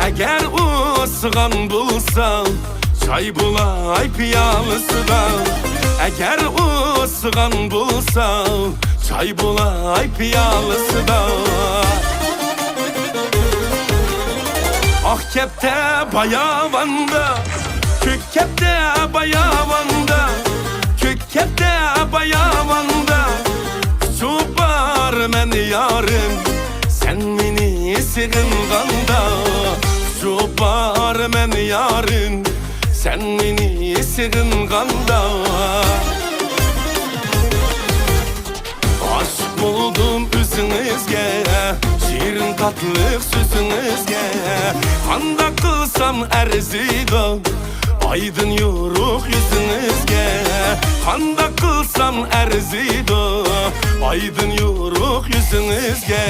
Eğer ısıgan bulsan çay bulay piyalısı da. Eğer ısıgan bulsan çay bulay piyalısı da. Akepte bayavanda, Kükkepte bayavanda, Kükkepte bayavanda. Çupar men yarım, sen meni sığınganda. Çupar men yarım, sen meni sığınganda. Aşk buldum üzünüzge, şirin tatlılık sözünüzge. Kanda kılsam erzida, aydın yoruk yüzünüzge. Kanda kılsam erzida, aydın yoruk yüzünüzge.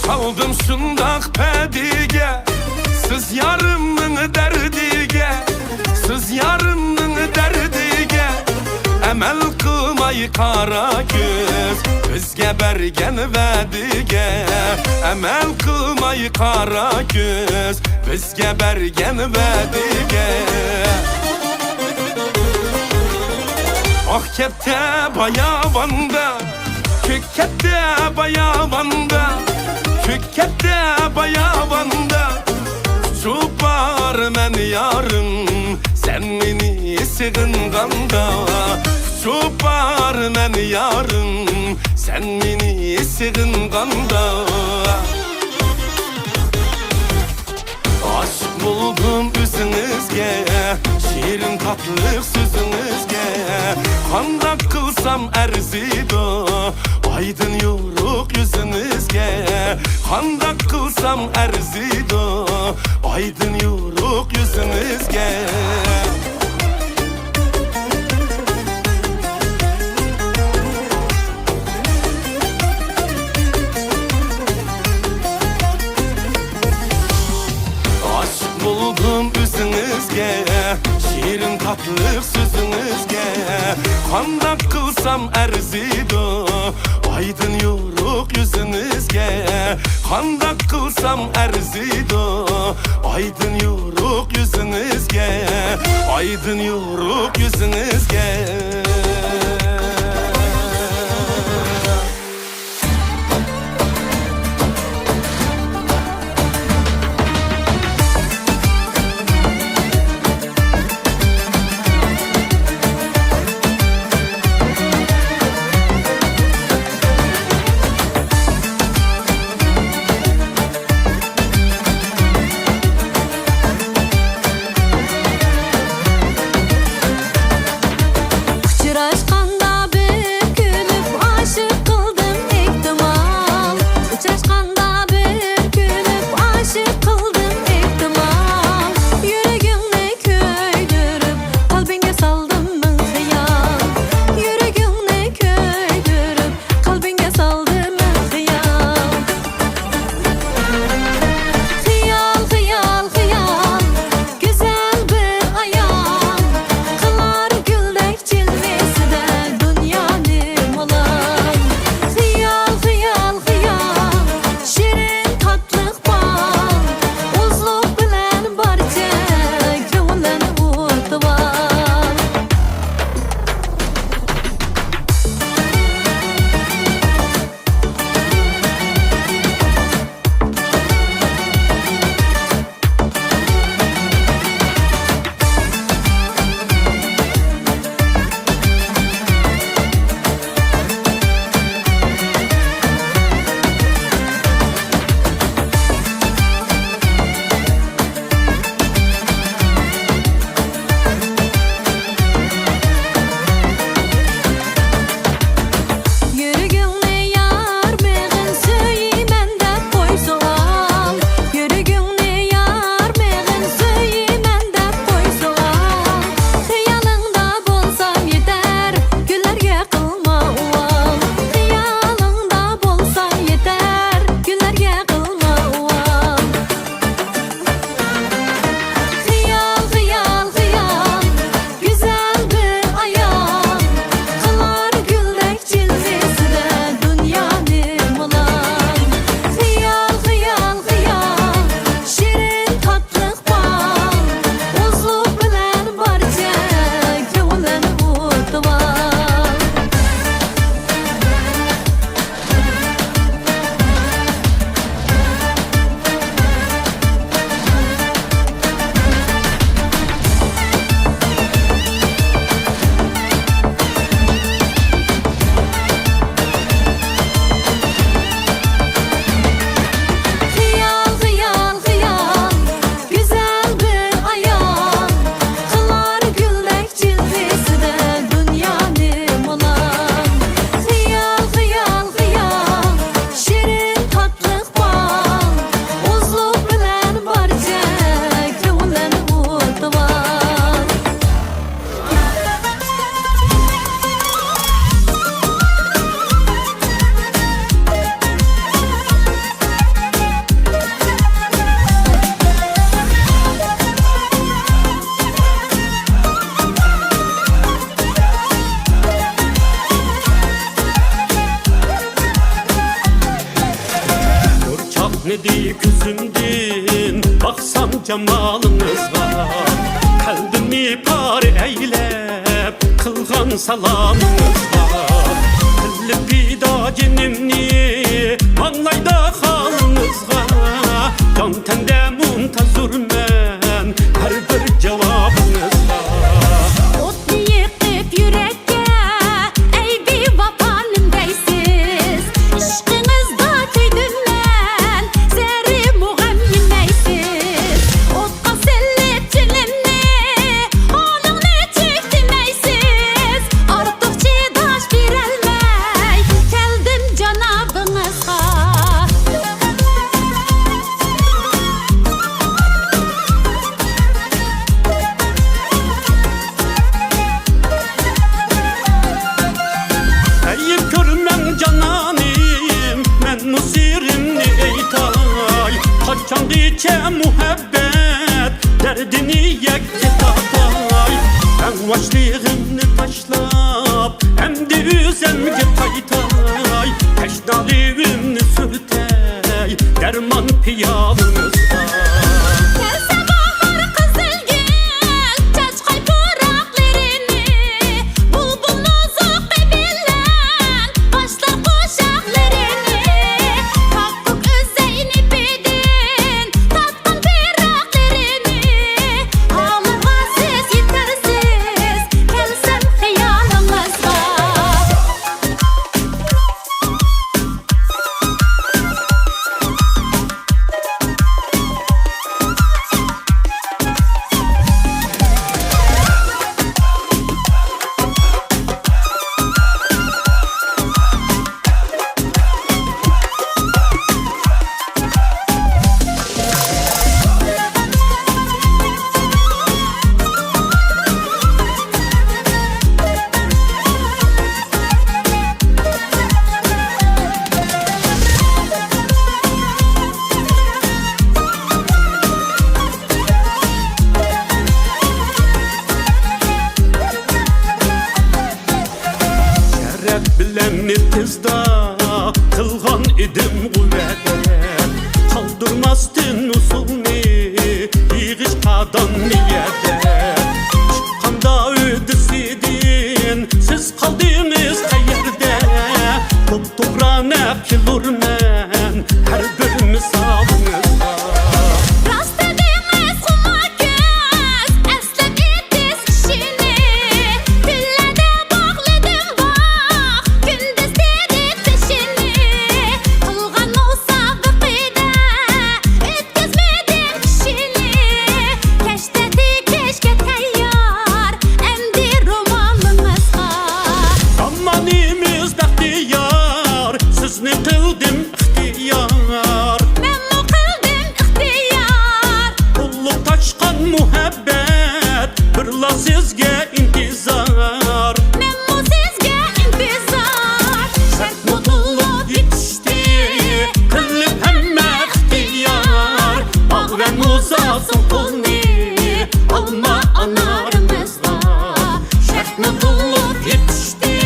Çaldım şundak pedige, siz yarımın derdige. Siz yarımın derdige, emel kılmay kara göz. Bizge bergen vedige, emel kılmay kara göz. Bizge bergen vedige. Akepte bayavanda, Kükkepte bayavanda, Kükkepte bayavanda. Çupar men yarım, sen meni sığınganda. Çupar men yarım, sen meni sığınganda. Aşk buldum üzünüzge, şirin tatlılık sözünüzge. Kanda kılsam erzida, aydın yoruk yüzünüzge. Kanda kılsam erzida, aydın yoruk yüzünüzge. Aşk buldum üzünüzge, şirin tatlılık sözünüzge. Kanda kılsam erzida, aydın yoruk yüzünüzge. Kanda kılsam erzida, aydın yoruk yüzünüzge. Aydın yoruk yüzünüzge. cemalınızga Kalbimi par eylep kılgan salamınızga Kılıp vida cenimni anlayda halınızga Can tende muntazurmen her bir cevabınızga Otlu yıkıp yürekte ey bir vatanım deysiz İşkınızda tüydüm ben zerri muğam yemeysiz Otka sellet cilimni halını çektirmeysiz Artık çiğdaş birelmey geldim canabınızga Eyip görmem cananim men musirimni eytay Kaçan diçe muhabbet derdini yekke tatay Ben vaçlığını taşlap hem de üzemge taytay Teşnalivimni sürtey derman piyalınızda Her sabahlar kızılgül çaçkay puraklarını Bulbul nozuk bilen başlar kuşaklarını Kalkıp özeyni bidin tatkın piraklarını Ağlarga siz yetersiz gelsem hıyalınızga Şeref bilen tizda kılgan idim kuvvet Kaldırmazdın usulni yığış kadan niyede Çıkkanda ödüsidin siz kaldınız hayerde Top toprağına kilurmen her bir misalınızda Rast ediniz kuma göz Eslep ettiz kişini Güllede bağladım bak Gündüz dedik peşini Kılgan olsa bıkıda Ötküzmedin kişini Keşteti keşke teyyar Emdi romanınızga Zamanımız bahtiyar sizni kıldım ihtiyar Ben mu kıldım ihtiyar Kulluk taşkan muhabbet birla sizge intizar Ben mu sizge intizar Sert mutluluk yetişti kılıp hemme ihtiyar Al ve muzasın kulni alma anarımızda Sert mutluluk yetişti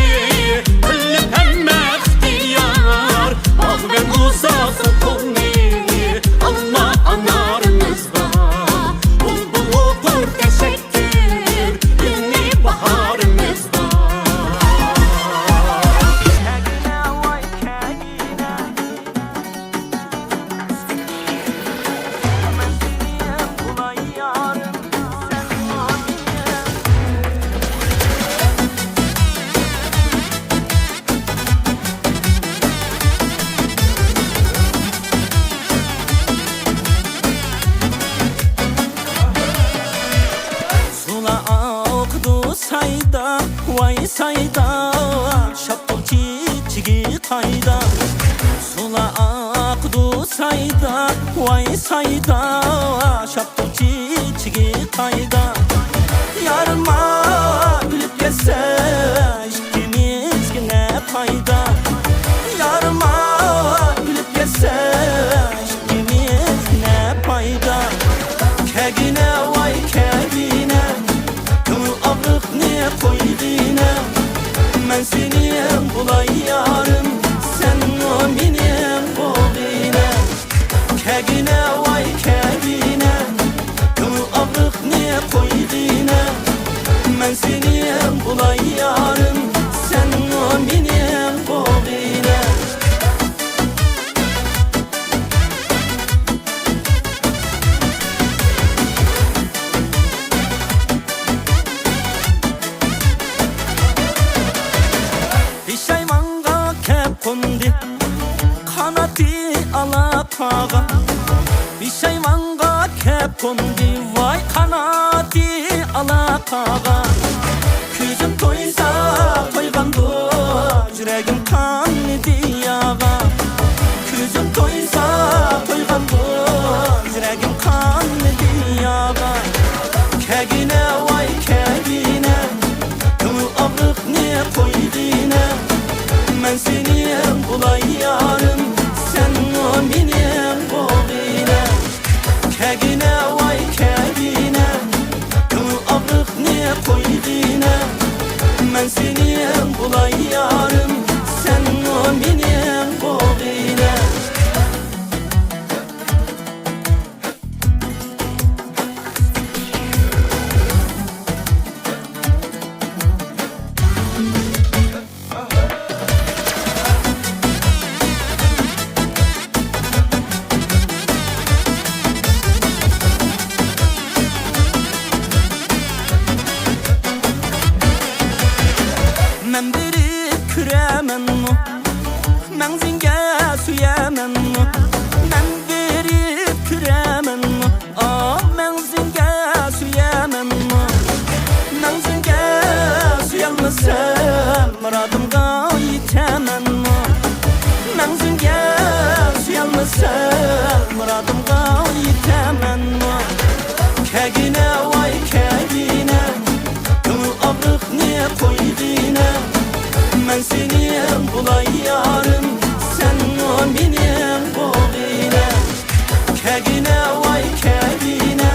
kılıp hemme ihtiyar Al ve muzasın kulni alma anarımızda Bulbul okur teşekkür yeni baharımızda Sula akdu sayda vay sayda Şapkal çiçeği kayda Sula akdu sayda vay sayda Şapkal çiçeği kayda Yarınma gülüp gelse ikimiz ne fayda Yarınma gülüp gelse ikimiz. Kegine vay kegine kep kondi vay kanati alakağa Küzüm toysa toygandı Yüreğim kan diyağa Küzüm toysa toygandı Yüreğim kan diyağa Kegine vay kegine Kımı abrık ne koydine Men senin bulay yarım Sen o benim boğine Kegine vay kegine Kımı abrık ne koydine Men senin bulay yarım Sen o benim boğine Men berip küremen mu Men zinge süyemen mu Men berip küremen mu Men zinge süyemen mu Men zinge süyelmesem Muradımga yitemen mu Men zinge süyelmesem Muradımga yitemen mu Kegine vay kegine Kımı abrık ne koydine Men senin bulay yarım Sen o benim boğine Kegine vay kegine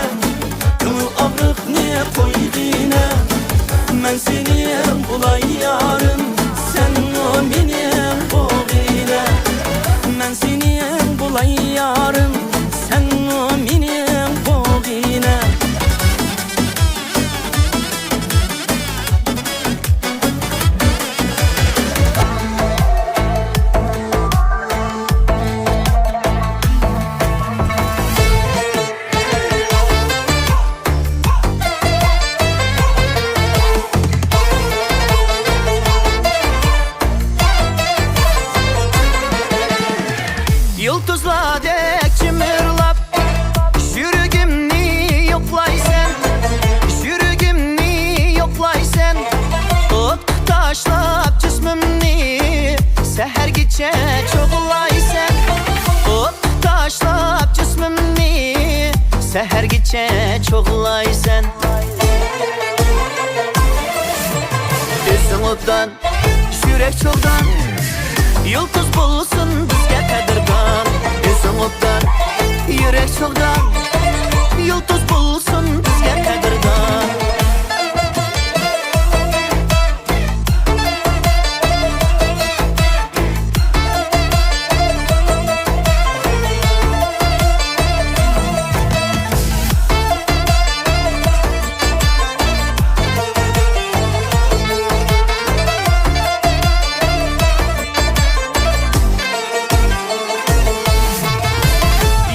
Kımı abrık ne koydine Men senin bulay yarım Sen o benim boğine Men senin bulay yarım Sen o benim boğine Yıldızla dek çımırlap Şürgümni yoklaysen Şürgümni yoklaysen Ot taşlap cismimni Seher geçe çoğulaysen Ot taşlap cismimni Seher geçe çoğulaysen Üzün odan, yürek çoldan Yıldız bulsun bizge kadirgan Üzün odan, yürek çoldan Yıldız bulsun bizge kadirgan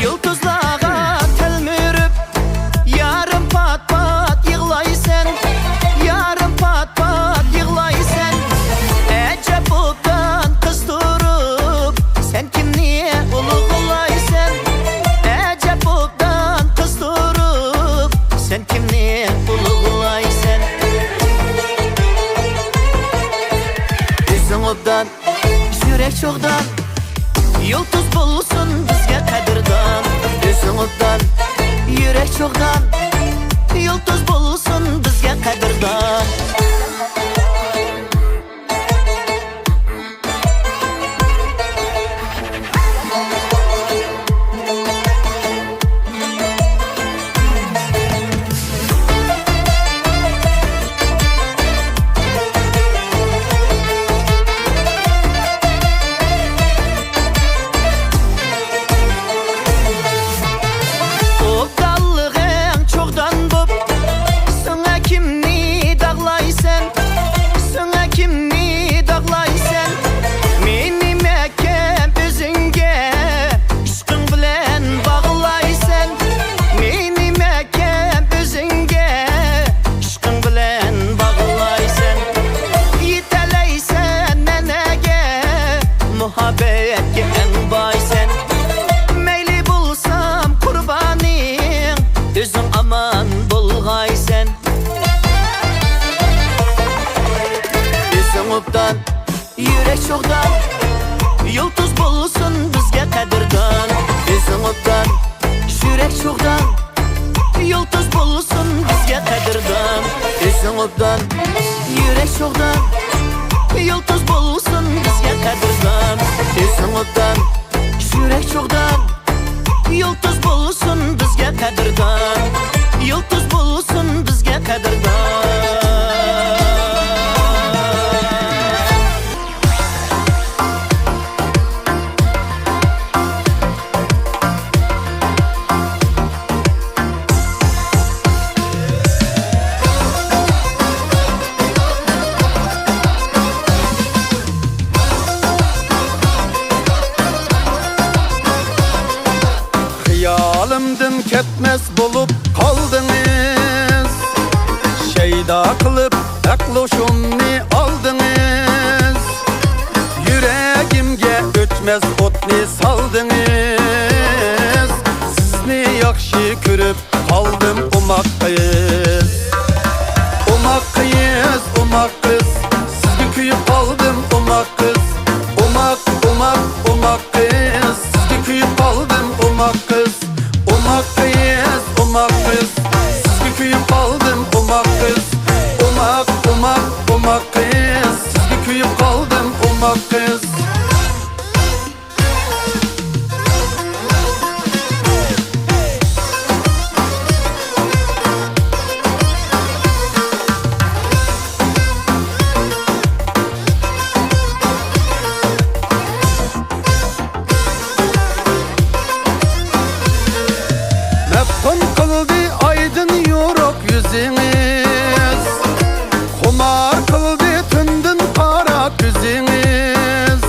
Yıldızlağa telmürüp Yarım pat pat yığlaysan Yarım pat pat yığlaysan Ecep odan kızdurup Sen kimniye uluglaysan Ecep odan kızdurup Sen kimniye uluglaysan Üzün odan, yürek çoğdan Yıldız bulsun bizge kadirdan Üzün odan, yürek çoğdan Yıldız bulsun bizge kadirdan O dallığın çoğdan bop Sana kimni dağlaysan Yürek çoxdan yıldız bulsun bizge kadirdan Özün oddan Yürek çoxdan yıldız bulsun bizge kadirdan Özün oddan Yürek çoxdan yıldız bulsun bizge kadirdan Özün oddan Yürek çoxdan yıldız bulsun bizge kadirdan Yıldız bulsun bizge kadirdan Hayalimden ketmez bulup kaldınız Şeyda kılıp akloşumni aldınız Yüreğimge ötmez otni saldınız Sizni yakşı körüp kaldım umakkayız Umakkayız, umakkız Sizge kuyup kaldım umakkız Umakkayız Sizge kuyup kaldım umakkız Umakkayız, umakkız Sizge kuyup kaldım umakkız Umakkayız Sizge kuyup kaldım umakkız Mefhum kıldı aydın yoruk yüzünüz Kumar kıldı tündün kara yüzünüz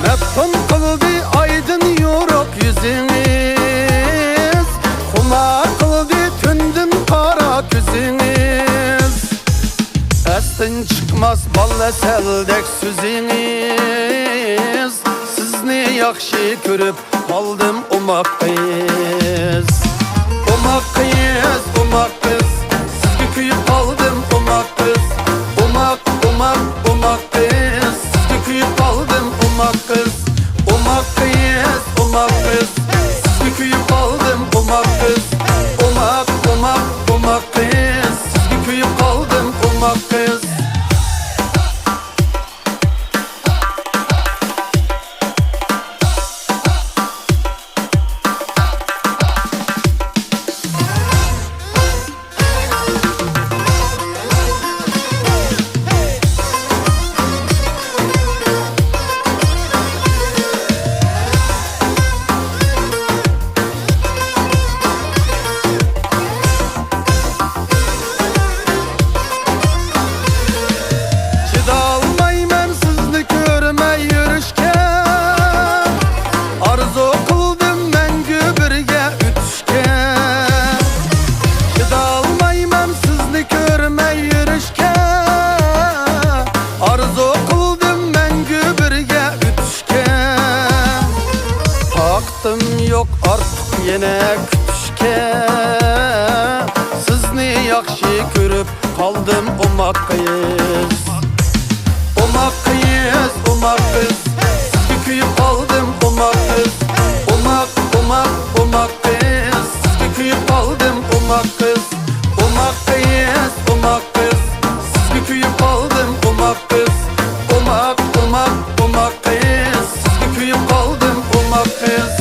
Mefhum kıldı aydın yoruk yüzünüz Kumar kıldı tündün kara yüzünüz Estin çıkmaz bal eseldek süzünüz Sizni yakşı körüp kaldım umakkayız Umakkayız, umakkız Sizge kuyup kaldım umakkız Umakkayız Sizge kuyup kaldım umakkız Umakkayız, umakkız Sizge kuyup kaldım umakkız Umakkayız Sizge kuyup kaldım umakkız Yok artık yine kütüşke Sizni yakşı körüp kaldım umakkayız Umakkayız, umakkız Sizge kuyup kaldım umakkız Umakkayız Sizge kuyup kaldım umakkız Umakkayız, umakkız Sizge kuyup kaldım umakkız Umakkayız Sizge kuyup kaldım umakkız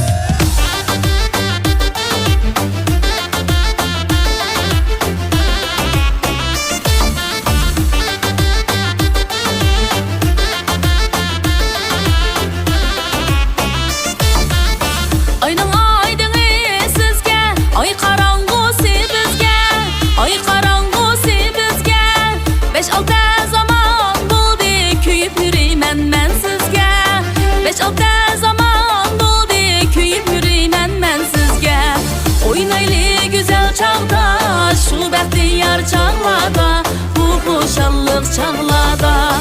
Çağlada, bu boşallık çağlada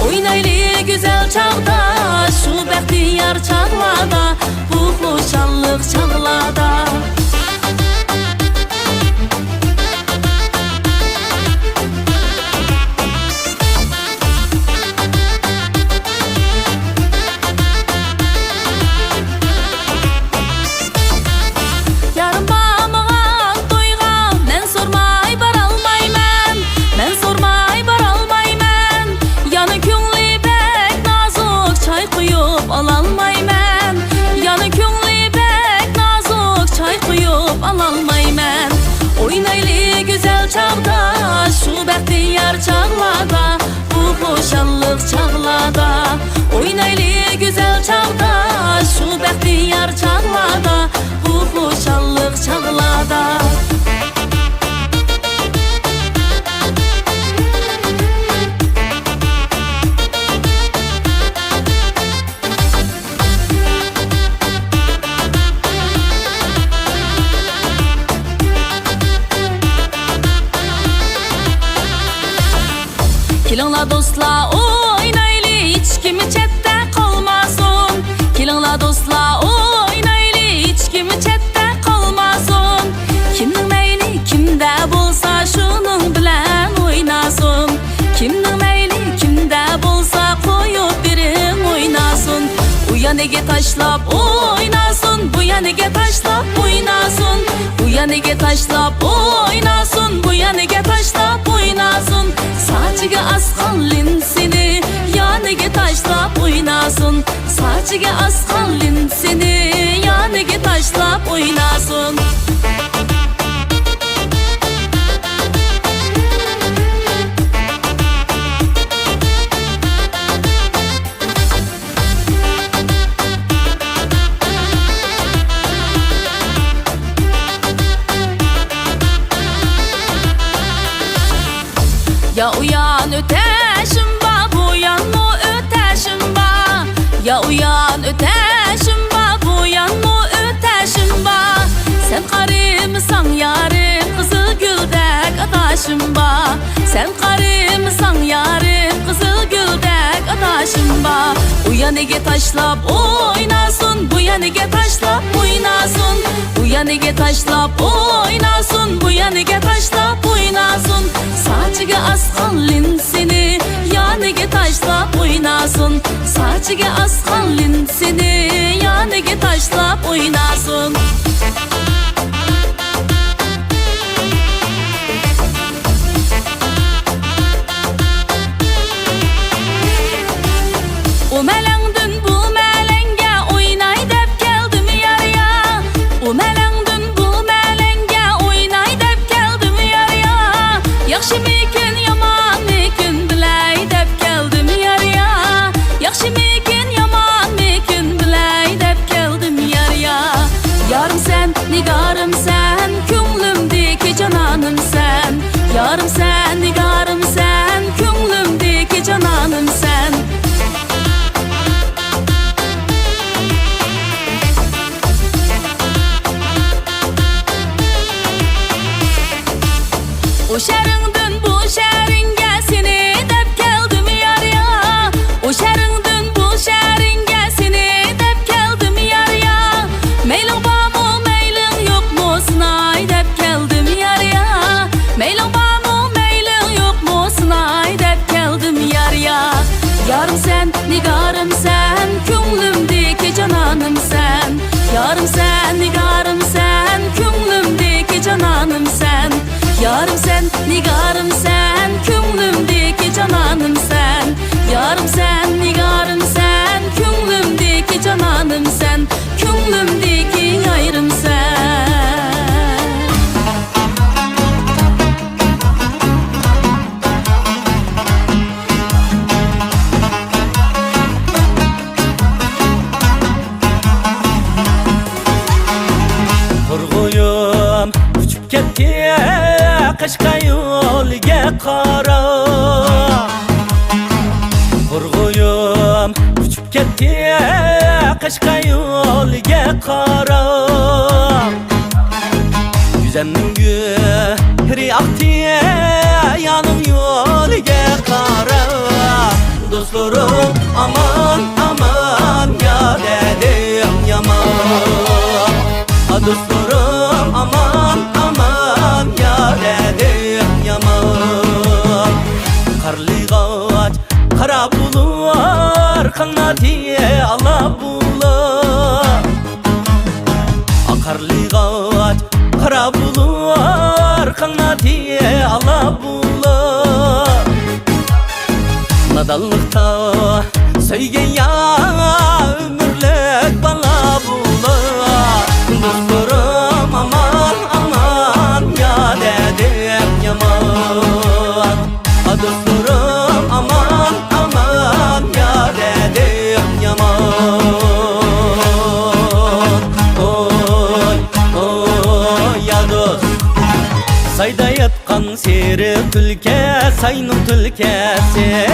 Oynaylı güzel çağda, şu bəxtiyar çağlada Bu boşallık çağlada çağda, şu bəxtiyar çağlarda, bu xoşallıq çağlarda. Oynaylı güzel çağda, şu bəxtiyar çağlarda, bu xoşallıq çağlarda. Kilingla dostlar oynaylı, hiç kimi chetdə qalmasın. Kilingla dostlar oynaylı, hiç kimi chetdə qalmasın. Kimning meyli kimdə bolsa, şunun bilan oynasın. Kimning meyli kimdə bolsa, qoyub birin oynasın. U yaniga tashlab oynasın, bu yaniga tashlab oynasın. Bu yaniga tashlab oynasın, bu yaniga tashlab oynasın. Saçıga asqan linsini yaniga tashlab oynasın. Saçıga asqan linsini yaniga tashlab oynasın. Ya uyan öteşim ba, bu yan mı öteşim ba. Ya uyan öteşim ba, bu yan mı öteşim ba. Sen qarımsan yarim, qızıl güldek adaşım ba. Sen qarımsan yarim, qızıl güldek adaşım ba. U yaniga tashlab oynasın, bu yaniga tashlab oynasın. Bu yaniga tashlab oynasın, bu yaniga tashlab oynasın. Saçıga asqan linsini yaniga tashlab oynasın. Saçıga asqan linsini yaniga tashlab oynasın. O melengdin bu melenge oynay dep keldim yarya. O melengdin bu melenge oynay dep keldim yarya. Yaxşı mikin yaman mikin bilay dep keldim yarya. Yaxşı mikin yaman mikin bilay dep keldim yarya. Yarım sen, nigarım sen, ko'nglimdagi cananım sen. Yarım sen, nigarım sen, ko'nglimdagi cananım sen. O şəringdin bu şəringə seni dep keldim yarya. O şəringdin bu şəringə seni dep keldim yarya. Meylin barmı meylin yo'qmu sinay dep keldim yarya. Meylin barmı meylin yo'qmu sinay dep keldim yarya. Yarım sen, nigarım sen, ko'nglimdagi cananım sen. Yarım sen, nigarım sen, ko'nglimdagi cananım sen. Yarım sen, nigarım sen, ko'nglimdagi cananım sen. Yarım sen, nigarım sen, ko'nglimdagi cananım sen. Ko'nglimdagi yayrım sen. Turg'uyim uchib ketdi qishqa yo'lga qara. Turg'uyim uchib ketdi qishqa yo'lga qara. Yüzemning guri aqdi yanım yo'lga qara. Do'stlarim aman aman ya dedim yaman. Do'stlarim aman aman ya dedim yaman. Qarli g'och qara bular, qanoti ala bular. Qarli g'och qara bular, qanoti ala bular. Nadallıkta söygen ya ömürlük bala bular. Dostlarım aman aman ya dedim yaman. Sayda yatkan seri tülke, sayının tülkesi.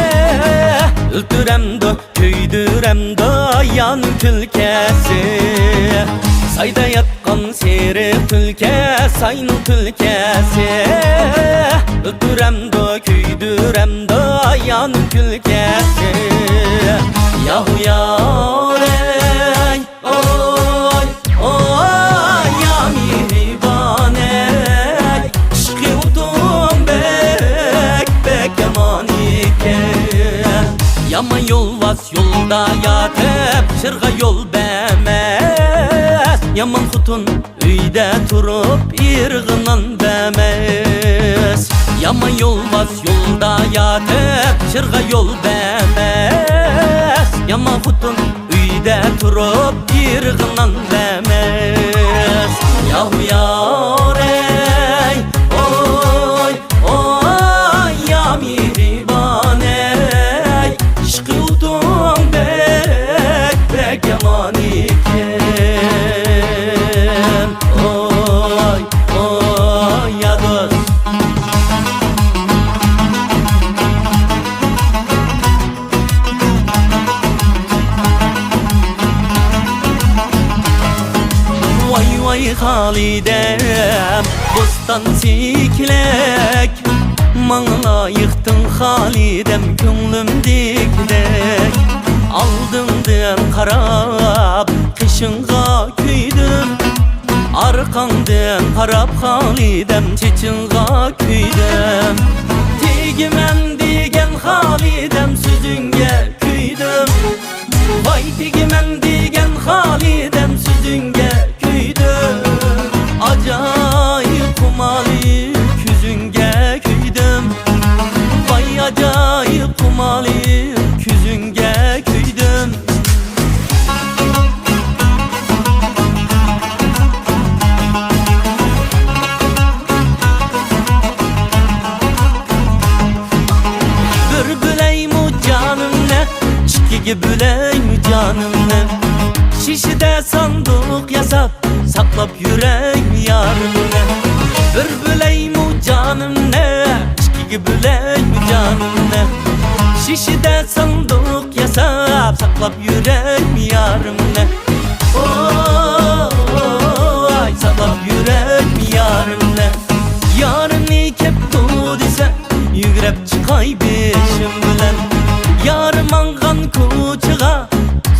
Öldürem de, köydürem de yanın tülkesi. Sayda yatkan seri tülke, sayının tülkesi. Öldürem de, köydürem de yanın tülkesi. Yahu yarey, oy, oy, ya mihribaney. Şıkı udum bek, bek yamanike. Yama yol vas yolda yatıp, şırga yol bemez. Yaman kutun üyde turup, irgınan bemez. Yama yol vas yolda yatıp, şırga yol bemez. Yama kutun üyde turup, irgınan bemez. Yahu yarey, oy, oy, ya mihribaney. Şıkı udum bek, bek yaman iken. Oy, oy, ya dost. Vay vay Halidem, bostan siklek. Mağla yıktın Halidem, könlüm diklek. Aldımdın karab, kışınga küydüm. Arkandın harap Halidem, çeçinga küydüm. Tigimen digen Halidem, süzünge küydüm. Vay tigimen digen Halidem, süzünge küydüm. Acayip kumali küzünge küydüm. Vay acayip kumali küzünge küydüm. Bülbüley mu canım ne, çiki büley mu canım ne. Şişide sandık yasap, saklap yüreğim yarına. Bülbüley mu canım ne, çiki büley mu canım ne. Şişide sandık yasap, saklap yüreğim yarına. Oy, saklap yüreğim yarına. Yarın ikep tut ise, yügrep çıkay beşim bilen. Yarım angan kuçuğa,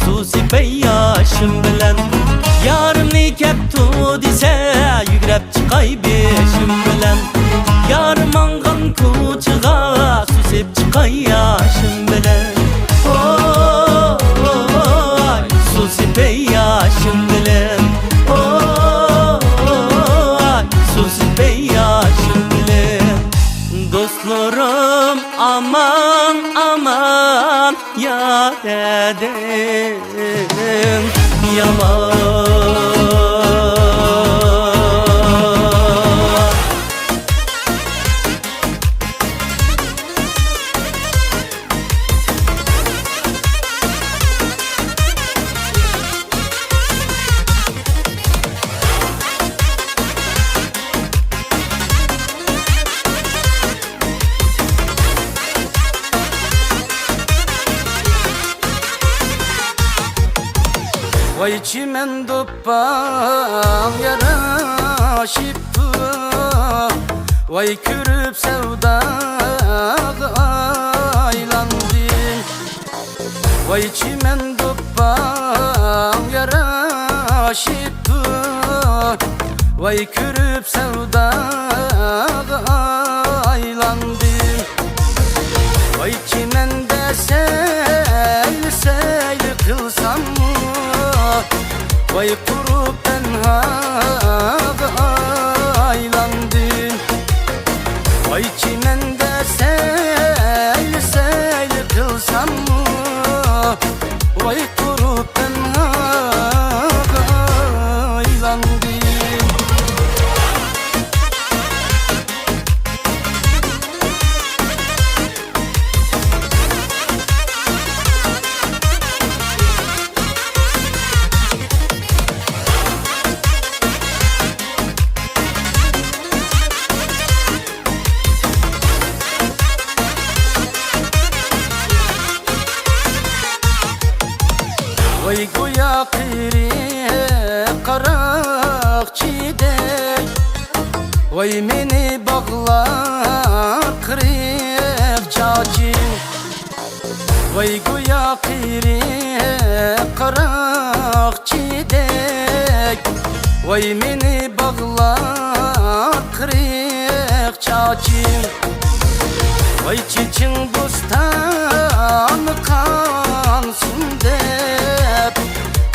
su sipey yaşım bilen. Yarım nikep tut ise, yügrep çıkay beşim bilen. Yarım angan kuçuğa, su sip çıkay yaşım bilen. Oy, su sipey yaşım bilen. Oy, su sipey yaşım bilen. Dostlarım aman aman, ya dedim yaman. Vay çimen doppan yaraşıptı. Vay kürüp sevdaga aylandım. Vay çimen doppan yaraşıptı. Vay kürüp sevdaga aylandım. Vay çimende seyli seyli kılsam mı? Vay kurup tenhada aylandım. Vay çimende seyli seyli kılsam mı? Vay kurup tenhada aylandım. Vay meni bağla kırık çağçın Vay goya kırık kırık çiğdek Vay meni bağla kırık çağçın Vay çiçin bostanı kansın dep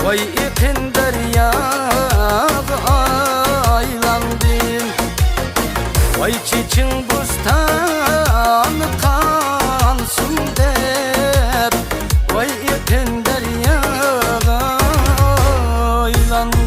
Vay ipin deryağı aylandım Vay çiçin bostanı kansın dep Vay ipin deryağı aylandım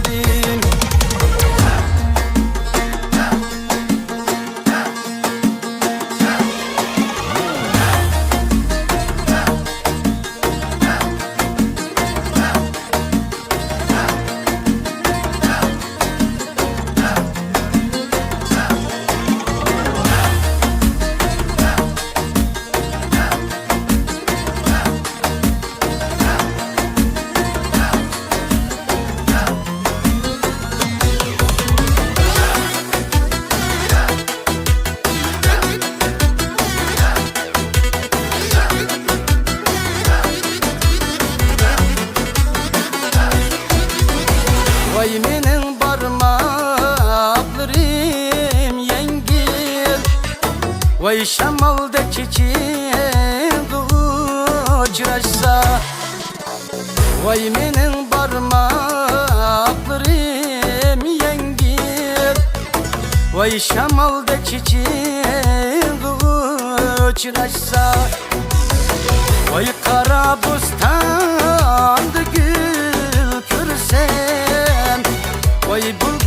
Vay menin parmaklarım yengil Vay şamalda çiçeği uçraşsa Vay menin parmaklarım yengil Vay şamalda çiçeği uçraşsa Vay kara bostanda gül körsem Vay bu